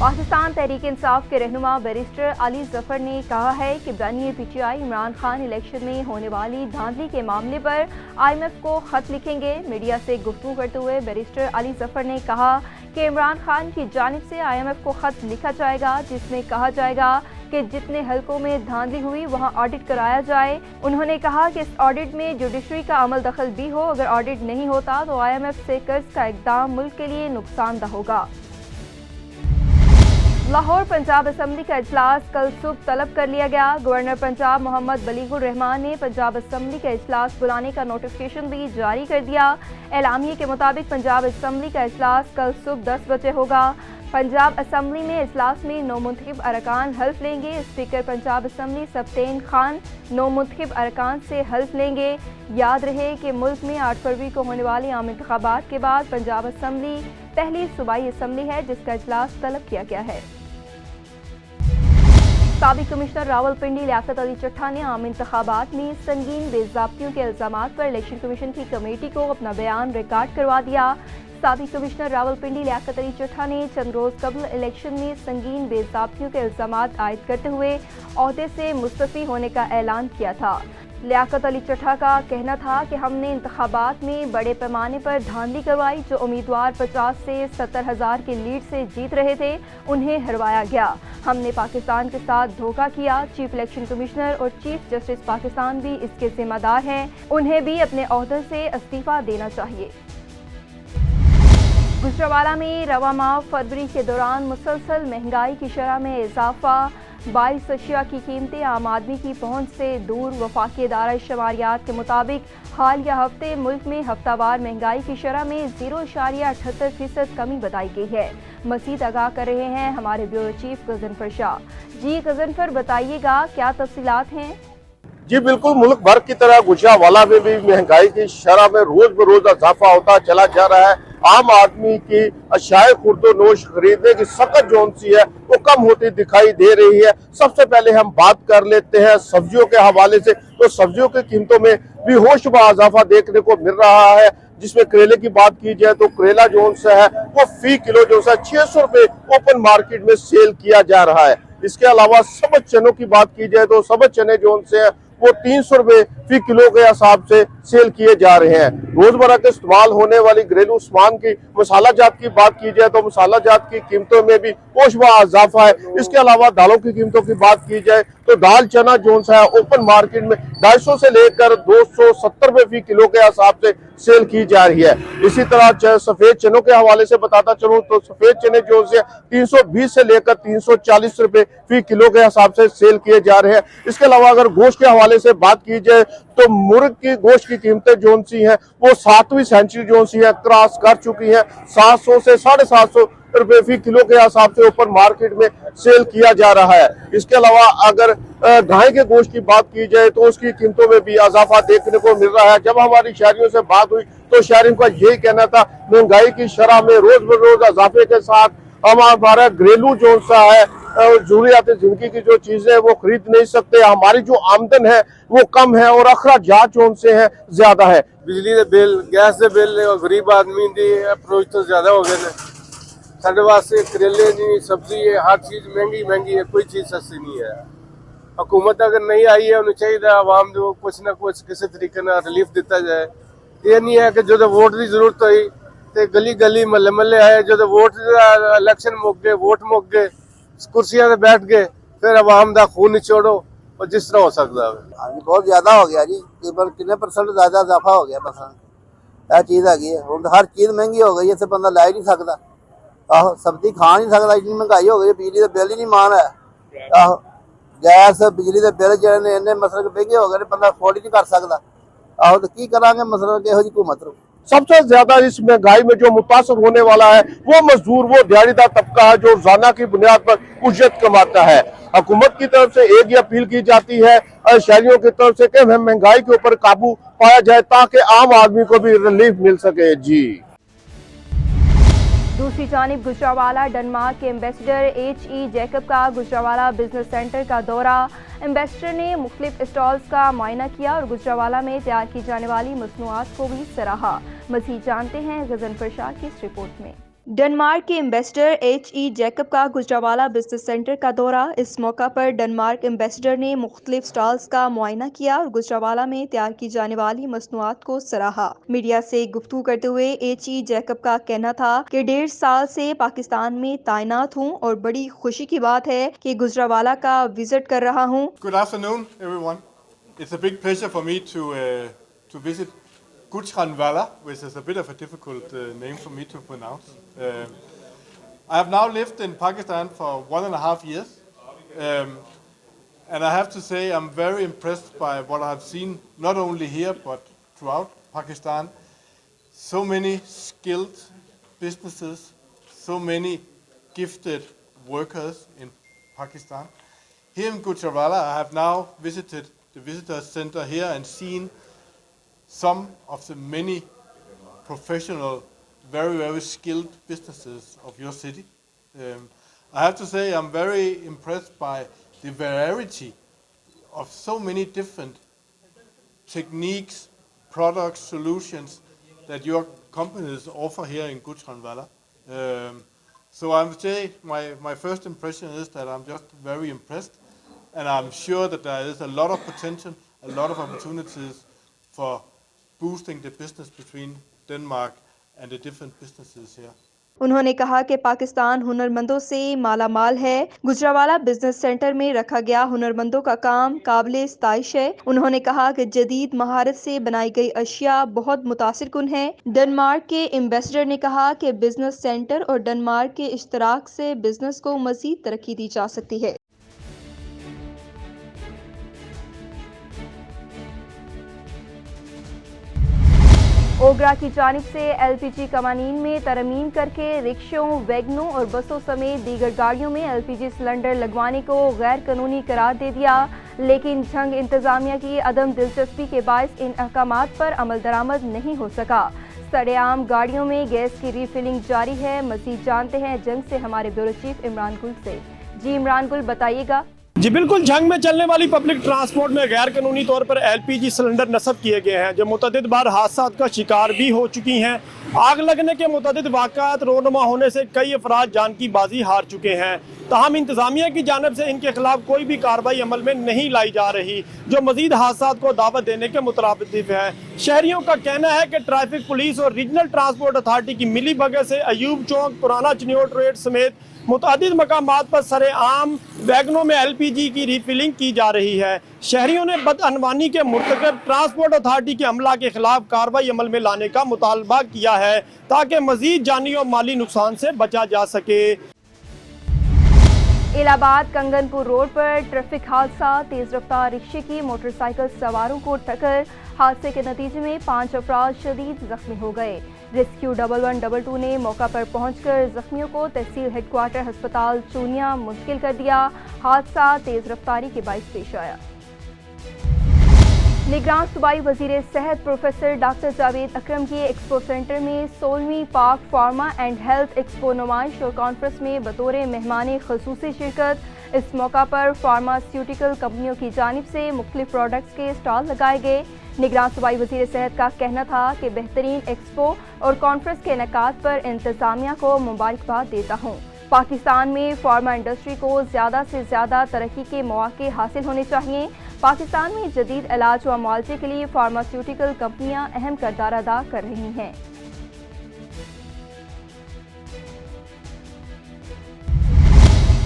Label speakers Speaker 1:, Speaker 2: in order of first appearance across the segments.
Speaker 1: पाकिस्तान तहरीक इंसाफ के रहनुमा बैरिस्टर अली जफर ने कहा है कि बयानी PTI इमरान खान इलेक्शन में होने वाली धांधली के मामले पर IMF को खत लिखेंगे। मीडिया से गुफ्तगू करते हुए बैरिस्टर अली जफर ने कहा कि इमरान खान की जानिब से IMF को खत लिखा जाएगा, जिसमें कहा जाएगा कि जितने हलकों में धांधली हुई वहां ऑडिट कराया जाए। उन्होंने कहा कि इस ऑडिट में जुडिशरी का अमल दखल भी हो। अगर ऑडिट नहीं होता तो IMF से कर्ज का इक़दाम मुल्क के लिए नुकसानदा होगा। लाहौर पंजाब असम्बली का इजलास कल सुबह तलब कर लिया गया। गवर्नर पंजाब मोहम्मद बलीगुर रहमान ने पंजाब असम्बली का इजलास बुलाने का नोटिफिकेशन भी जारी कर दिया। एलामिये के मुताबिक पंजाब असम्बली का इजलास कल सुबह 10 बजे होगा। पंजाब असम्बली में इजलास में नौमुंतखब अरकान हल्फ लेंगे। स्पीकर पंजाब असम्बली सब्तैन खान नौमुंतखब अरकान से हल्फ लेंगे। याद रहे कि मुल्क में 8 फरवरी को होने वाली आम इंतखाबात के बाद पंजाब असम्बली पहली सूबाई असम्बली है जिसका इजलास तलब किया गया है। साबिक कमिश्नर रावलपिंडी लियाकत अली चट्ठा ने आम इंतखाबात में संगीन बेज़ाब्तियों के इल्जामात पर इलेक्शन कमीशन की कमेटी को अपना बयान रिकॉर्ड करवा दिया। साबिक कमिश्नर रावलपिंडी लियाकत अली चट्ठा ने चंद रोज कबल इलेक्शन में संगीन बेज़ाब्तियों के इल्जामात आयद करते हुए ओहदे से मुस्तफ़ी होने का ऐलान किया था। लियाकत अली चट्ठा का कहना था कि हमने इंतखाबात में बड़े पैमाने पर धांधली करवाई। जो उम्मीदवार 50 से 70 हज़ार की लीड से जीत रहे थे उन्हें हरवाया गया। हमने पाकिस्तान के साथ धोखा किया। चीफ इलेक्शन कमिश्नर और चीफ जस्टिस पाकिस्तान भी इसके जिम्मेदार हैं। उन्हें भी अपने ओहदे से इस्तीफा देना चाहिए। गुजरांवाला में रवा माह फरवरी के दौरान मुसलसल महंगाई की शरह में इजाफा। 22 अशिया की कीमतें आम आदमी की पहुंच से दूर। वफाकी इदारा शुमारियात के मुताबिक हालिया हफ्ते मुल्क में हफ्तावार महंगाई की शरह में 0.78% कमी बताई गई है। मजीद आगाह कर रहे हैं हमारे ब्यूरो चीफ गजनफर शाह। जी गजनफर, बताइएगा क्या तफसीलात हैं?
Speaker 2: जी बिल्कुल, मुल्क भर की तरह गुजरांवाला में भी महंगाई की शरह में रोज बरोज इजाफा होता चला जा रहा है। आम आदमी की अशाए खुर्दो नोश खरीदने की सकत जोन सी है वो कम होती दिखाई दे रही है। सबसे पहले हम बात कर लेते हैं सब्जियों के हवाले से। तो सब्जियों की कीमतों में भी होशरुबा इजाफा देखने को मिल रहा है, जिसमें करेले की बात की जाए तो करेला जोन से है वो फी किलो जो है 600 रुपए ओपन मार्केट में सेल किया जा रहा है। इसके अलावा सबज चनों की बात की जाए तो सबज चने जोन से है वो 300 रुपए फी किलो के हिसाब से सेल किए जा रहे हैं। रोजमर्रा के इस्तेमाल होने वाली घरेलू सामान की मसाला जात की बात की जाए तो मसाला जात की कीमतों में भी होशरुबा इजाफा है। इसके अलावा दालों की कीमतों की बात की जाए तो दाल चना जोन सा है ओपन मार्केट में 250 से लेकर 270 रुपए फी किलो के हिसाब से सेल की जा रही है। इसी तरह सफेद चनों के हवाले से बताता चलूं तो सफेद चने जो से 320 से लेकर 340 रुपए फी किलो के हिसाब से सेल किए जा रहे हैं। इसके अलावा अगर गोश्त के हवाले से बात की जाए तो मुर्ग की गोश्त की कीमतें जोन सी हैं वो 7वीं सेंचुरी जोन सी है क्रॉस कर चुकी है। 700 से 750 रुपए फी किलो के हिसाब से ओपन मार्केट में सेल किया जा रहा है। इसके अलावा अगर गाय के गोश्त की बात की जाए तो उसकी कीमतों में भी इजाफा देखने को मिल रहा है। जब हमारी शहरियों से बात हुई तो शहरियों का यही कहना था महंगाई की शरह में रोज बरोज इजाफे के साथ हमारा घरेलू जो सा है जरूरियाती जिंदगी की जो चीजें वो खरीद नहीं सकते। हमारी जो आमदन है वो कम है और अखराजात जो उनसे है ज्यादा है।
Speaker 3: बिजली के बिल, गैस के बिल और गरीब आदमी की अप्रोच तो ज्यादा हो गए ने। साडे वास्ते करेले नहीं, सब्जी है, हर चीज महंगी महंगी है, कोई चीज सस्ती नहीं है। हुकूमत अगर नहीं आई है उन्हें चाहिए आवाम को कुछ ना कुछ किसी तरीके ना रिलीफ दिता जाए। ये नहीं है कि जो वोट की जरूरत हुई तो गली गली महल्ले महल्ले आए, जो वोट इलेक्शन मुक गए, वोट मुक गए, कुर्सियां पे बैठ गए, फिर आवाम का खून निचोड़ो और जिस तरह हो सकता है।
Speaker 4: बहुत ज्यादा हो गया जी, कितने परसेंट ज्यादा इजाफा हो गया। बस यह चीज है हुण हर चीज महंगी हो गई है, इसे बंदा लै नहीं सकता। आहो सब्जी खा नहीं सकता, इतनी महंगाई हो गई। बिजली के बिल ही नहीं मान है। आहो गैस बिजली के बिल जो इन्ने मतलब महंगे हो गए बंदा अफोर्ड ही नहीं कर सकता। आहो तो की करांगे मतलब किहो जी हुकूमत रू।
Speaker 2: सबसे ज्यादा इस महंगाई में जो मुतासर होने वाला है वो मजदूर, वो दिहाड़ीदार तबका है जो रोजाना की बुनियाद पर उजरत कमाता है। हुकूमत की तरफ से एक ही अपील की जाती है शहरियों की तरफ से कि हम महंगाई के ऊपर काबू पाया जाए ताकि आम आदमी को भी रिलीफ मिल सके। जी
Speaker 1: दूसरी जानिब गुजरांवाला डेनमार्क के एम्बेसडर H.E. जैकब का गुजरांवाला बिजनेस सेंटर का दौरा। एम्बेसडर ने मुख्तलिफ स्टॉल्स का मुआयना किया और गुजरांवाला में तैयार की जाने वाली मसनूआत को भी सराहा। मज़ीद जानते हैं गजनफर शाह की इस रिपोर्ट में। डेनमार्क के एम्बेसडर H.E. जैकब का गुजरावाला बिजनेस सेंटर का दौरा। इस मौका पर डेनमार्क एम्बेसडर ने मुख्तलिफ स्टॉल्स का मुआयना किया और गुजरावाला में तैयार की जाने वाली मसनूआत को सराहा। मीडिया से गुफ्तगू करते हुए H.E. जैकब का कहना था कि 1.5 साल से पाकिस्तान में तैनात हूँ और बड़ी खुशी की बात है कि गुजरावाला का विजिट कर रहा हूँ।
Speaker 5: Good afternoon, everyone. It's a big pleasure for me to visit Gujranwala, which is a bit of a difficult name for me to pronounce. I have now lived in Pakistan for 1.5 years, and I have to say I'm very impressed by what I have seen, not only here but throughout Pakistan. So many skilled businesses, so many gifted workers in Pakistan. Here in Gujranwala, I have now visited the visitor center here and seen some of the many professional, very, very skilled businesses of your city. I have to say I'm very impressed by the variety of so many different techniques, products, solutions that your companies offer here in Gujranwala. So I would say my first impression is that I'm just very impressed, and I'm sure that there is a lot of potential, a lot of opportunities for boosting the business between Denmark and the different businesses here.
Speaker 1: उन्होंने कहा कि पाकिस्तान हुनरमंदों से माला माल है। Gujranwala business centre में रखा गया हुनरमंदों का काम काबिल इस्ताइश है। उन्होंने कहा कि जदीद महारत से बनाई गई अशिया बहुत मुतासिर कुन है। डेनमार्क के एम्बेसडर ने कहा कि बिजनेस सेंटर और डेनमार्क के इश्तराक से बिजनेस को मजीद तरक्की दी जा सकती है। ओगरा की जानिब से LPG कवानीन में तरमीम करके रिक्शों, वैगनों और बसों समेत दीगर गाड़ियों में LPG सिलेंडर लगवाने को गैर कानूनी करार दे दिया, लेकिन झंग इंतजामिया की अदम दिलचस्पी के बायस इन अहकामात पर अमल दरामद नहीं हो सका। सरेआम गाड़ियों में गैस की रीफिलिंग जारी है। मज़ीद जानते हैं जंग से हमारे ब्यूरो चीफ इमरान गुल से। जी इमरान गुल, बताइएगा।
Speaker 6: जी बिल्कुल, जंग में चलने वाली पब्लिक ट्रांसपोर्ट में गैर कानूनी तौर पर LPG सिलेंडर नस्ब किए गए हैं, जो मुतअद्दिद बार हादसात का शिकार भी हो चुकी हैं। आग लगने के मुतअद्दिद वाक़यात रोनुमा होने से कई अफराद जान की बाजी हार चुके हैं। ताहम इंतज़ामिया की जानिब से इनके खिलाफ कोई भी कार्रवाई अमल में नहीं लाई जा रही, जो मज़ीद हादसात को दावत देने के मुतरादिफ है। शहरियों का कहना है कि ट्रैफिक पुलिस और रीजनल ट्रांसपोर्ट अथॉरिटी की मिली भगत से अयूब चौक, पुराना चिन्योट रोड समेत मुतअद्दिद मकामात पर सरेआम वैगनों में LPG की रीफिलिंग की जा रही है। शहरियों ने बदअनवानी के मुर्तकब ट्रांसपोर्ट अथॉरिटी के अमला के खिलाफ कार्रवाई अमल में लाने का मुतालबा किया है, ताकि मजीद जानी और माली नुकसान से बचा जा सके।
Speaker 1: इलाहाबाद कंगनपुर रोड पर ट्रैफिक हादसा। तेज रफ्तार रिक्शे की मोटरसाइकिल सवारों को टक्कर। हादसे के नतीजे में 5 अफराद शदीद जख्मी हो गए। रेस्क्यू 1122 ने मौका पर पहुंचकर जख्मियों को तहसील हेडक्वार्टर अस्पताल चूनिया मुंतकिल कर दिया। हादसा तेज रफ्तारी के बाइस पेश आया। निगरान सूबाई वजीर सेहत प्रोफेसर डॉक्टर जावेद अकरम की एक्सपो सेंटर में 16वीं पाक फार्मा एंड हेल्थ एक्सपो नुमाइश और कॉन्फ्रेंस में बतौर मेहमान खसूसी शिरकत। इस मौका पर फार्मास्यूटिकल कंपनियों की जानिब से मुख्तलिफ प्रोडक्ट्स के स्टॉल लगाए गए। निगरान सूबाई वजीर सेहत का कहना था कि बेहतरीन एक्सपो और कॉन्फ्रेंस के इनेकाद पर इंतजामिया को मुबारकबाद देता हूँ। पाकिस्तान में फार्मा इंडस्ट्री को ज़्यादा से ज़्यादा तरक्की के मौके हासिल होने चाहिए। पाकिस्तान में जदीद इलाज व मुआलजे के लिए फार्मास्यूटिकल कंपनियां अहम किरदार अदा कर रही हैं।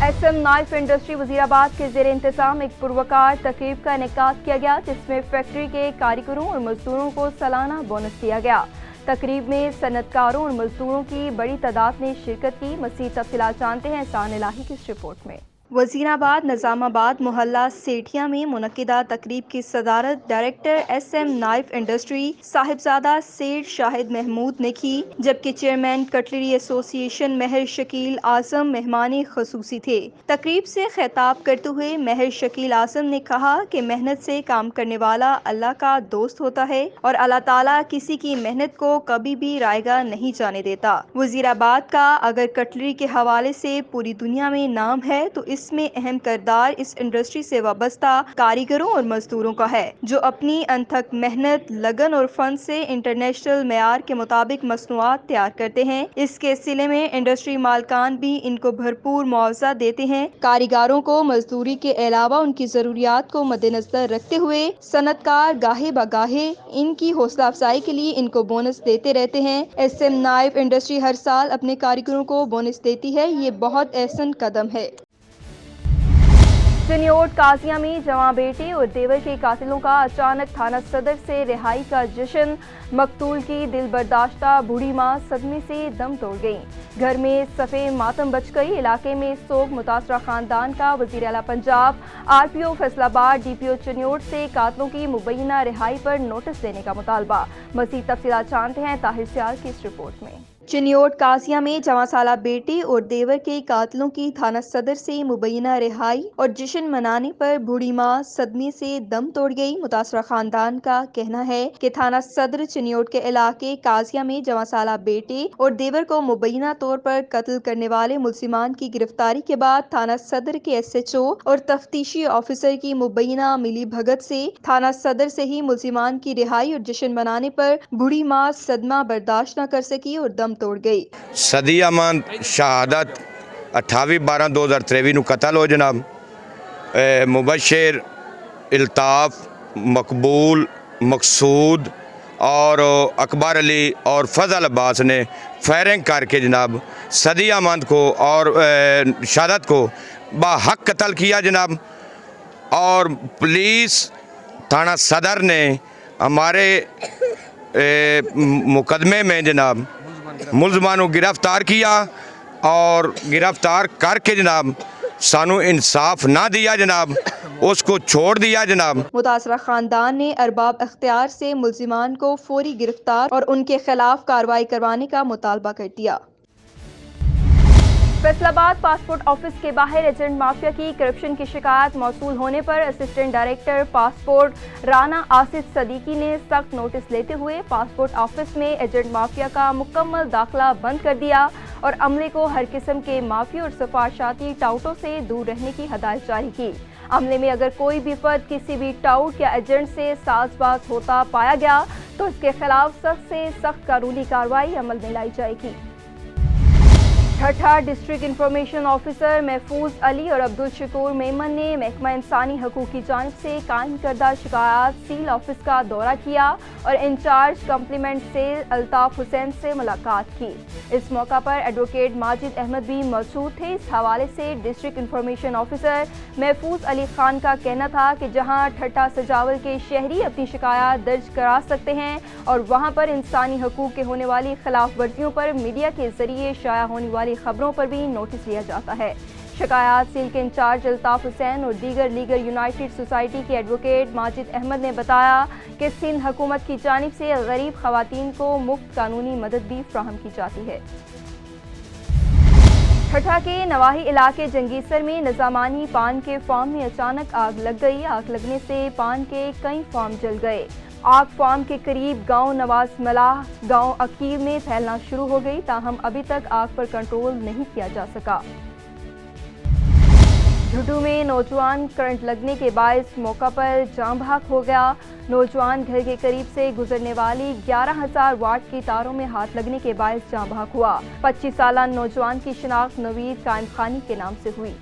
Speaker 1: SM नाइफ इंडस्ट्री वजीराबाद के ज़ेर इंतज़ाम एक पुरवकार तकरीब का इनेकाद किया गया, जिसमें फैक्ट्री के कारीगरों और मजदूरों को सालाना बोनस दिया गया। तकरीब में सनतकारों और मजदूरों की बड़ी तादाद ने शिरकत की। मज़ीद तफसीलात जानते हैं एहसान इलाही की इस रिपोर्ट में। वज़ीराबाद निज़ामाबाद मोहल्ला सेठिया में मुनक्किदा तकरीब की सदारत director SM knife industry Sahibzada सेठ शाहिद महमूद ने की, जबकि चेयरमैन कटलरी एसोसिएशन महर शकील आजम मेहमान खसूसी थे। तकरीब से खिताब करते हुए महर शकील आजम ने कहा कि मेहनत से काम करने वाला अल्लाह का दोस्त होता है और अल्लाह ताला किसी की मेहनत को कभी भी रायगा नहीं जाने देता। वज़ीराबाद का अगर कटलरी के हवाले से पूरी दुनिया में नाम है तो इस اس میں اہم کردار اس انڈسٹری سے وابستہ کاریگروں اور مزدوروں کا ہے، جو اپنی انتھک محنت، لگن اور فن سے انٹرنیشنل معیار کے مطابق مصنوعات تیار کرتے ہیں۔ اس کے سلے میں انڈسٹری مالکان بھی ان کو بھرپور معاوضہ دیتے ہیں۔ کاریگروں کو مزدوری کے علاوہ ان کی ضروریات کو مد نظر رکھتے ہوئے صنعت کار گاہے بگاہے ان کی حوصلہ افزائی کے لیے ان کو بونس دیتے رہتے ہیں۔ ایس ایم نائف انڈسٹری ہر سال اپنے کاریگروں کو بونس دیتی ہے، یہ بہت احسن قدم ہے۔ چنیوٹ قاضیہ میں جواں بیٹے اور دیور کے قاتلوں کا اچانک تھانہ صدر سے رہائی کا جشن، مقتول کی دل برداشتہ بوڑھی ماں صدمے سے دم توڑ گئیں۔ گھر میں صفے ماتم بچ گئی۔ علاقے میں سوگ متاثرہ خاندان کا وزیر اعلیٰ پنجاب، آر پی او فیصل آباد، ڈی پی او چنیوٹ سے قاتلوں کی مبینہ رہائی پر نوٹس دینے کا مطالبہ۔ مزید تفصیلات جانتے ہیں طاہر سیال کی اس رپورٹ میں۔ چنیوٹ قاضیہ میں جواں سالہ بیٹے اور دیور کے قاتلوں کی تھانہ صدر سے مبینہ رہائی اور جشن منانے پر بوڑھی ماں صدمے سے دم توڑ گئی۔ متاثرہ خاندان کا کہنا ہے کہ تھانہ صدر چنیوٹ کے علاقے قاضیہ میں جواں سالہ بیٹے اور دیور کو مبینہ طور پر قتل کرنے والے ملزمان کی گرفتاری کے بعد تھانہ صدر کے ایس ایچ او اور تفتیشی آفیسر کی مبینہ ملی بھگت سے تھانہ صدر سے ہی ملزمان کی رہائی اور جشن منانے پر بوڑھی ماں صدمہ برداشت نہ کر سکی اور دم توڑ گئی۔
Speaker 7: صدی امان شہادت 28/12/2023 نو قتل ہو جناب۔ مبشر، الطاف، مقبول، مقصود اور اکبر علی اور فضل عباس نے فائرنگ کر کے جناب صدی امان کو اور شہادت کو باحق قتل کیا جناب، اور پولیس تھانہ صدر نے ہمارے مقدمے میں جناب ملزمان کو گرفتار کیا اور گرفتار کر کے جناب سانو انصاف نہ دیا جناب، اس کو چھوڑ دیا جناب۔
Speaker 1: متاثرہ خاندان نے ارباب اختیار سے ملزمان کو فوری گرفتار اور ان کے خلاف کارروائی کروانے کا مطالبہ کر دیا۔ فیصل آباد پاسپورٹ آفس کے باہر ایجنٹ مافیا کی کرپشن کی شکایت موصول ہونے پر assistant director passport Rana Asif Siddiqui نے سخت نوٹس لیتے ہوئے پاسپورٹ آفس میں ایجنٹ مافیا کا مکمل داخلہ بند کر دیا اور عملے کو ہر قسم کے مافیا اور سفارشاتی ٹاؤٹوں سے دور رہنے کی ہدایت جاری کی۔ عملے میں اگر کوئی بھی فرد کسی بھی ٹاؤٹ یا ایجنٹ سے ساز باز ہوتا پایا گیا تو اس کے خلاف سخت سے سخت قانونی کارروائی عمل میں لائی جائے گی۔ ٹھٹھہ ڈسٹرکٹ انفارمیشن آفیسر محفوظ علی اور عبدالشکور میمن نے محکمہ انسانی حقوق کی جانب سے قائم کردہ شکایات سیل آفس کا دورہ کیا اور incharge complement cell Altaf Hussain سے ملاقات کی۔ اس موقع پر ایڈوکیٹ ماجد احمد بھی موجود تھے۔ اس حوالے سے ڈسٹرکٹ انفارمیشن آفیسر محفوظ علی خان کا کہنا تھا کہ جہاں ٹھٹھہ سجاول کے شہری اپنی شکایات درج کرا سکتے ہیں اور وہاں پر انسانی حقوق کے ہونے والی خلاف ورزیوں پر میڈیا کے ذریعے شائع ہونے والی خبروں پر بھی نوٹس لیا جاتا ہے۔ شکایات سیل کے انچارج الطاف حسین اور دیگر لیگل یونائٹڈ سوسائٹی کے ایڈوکیٹ ماجد احمد نے بتایا کہ سندھ حکومت کی جانب سے غریب خواتین کو مفت قانونی مدد بھی فراہم کی جاتی ہے۔ ٹھٹھہ کے نواحی علاقے جنگیسر میں نظامانی پان کے فارم میں اچانک آگ لگ گئی۔ آگ لگنے سے پان کے کئی فارم جل گئے۔ آگ فارم کے قریب گاؤں نواز ملاح، گاؤں عقیل میں پھیلنا شروع ہو گئی، تاہم ابھی تک آگ پر کنٹرول نہیں کیا جا سکا۔ جھڈو میں نوجوان کرنٹ لگنے کے باعث موقع پر جاں بحق ہو گیا۔ نوجوان گھر کے قریب سے گزرنے والی 11,000 واٹ کی تاروں میں ہاتھ لگنے کے باعث جاں بحق ہوا۔ 25 سالہ نوجوان کی شناخت نوید قائم خانی کے نام سے ہوئی۔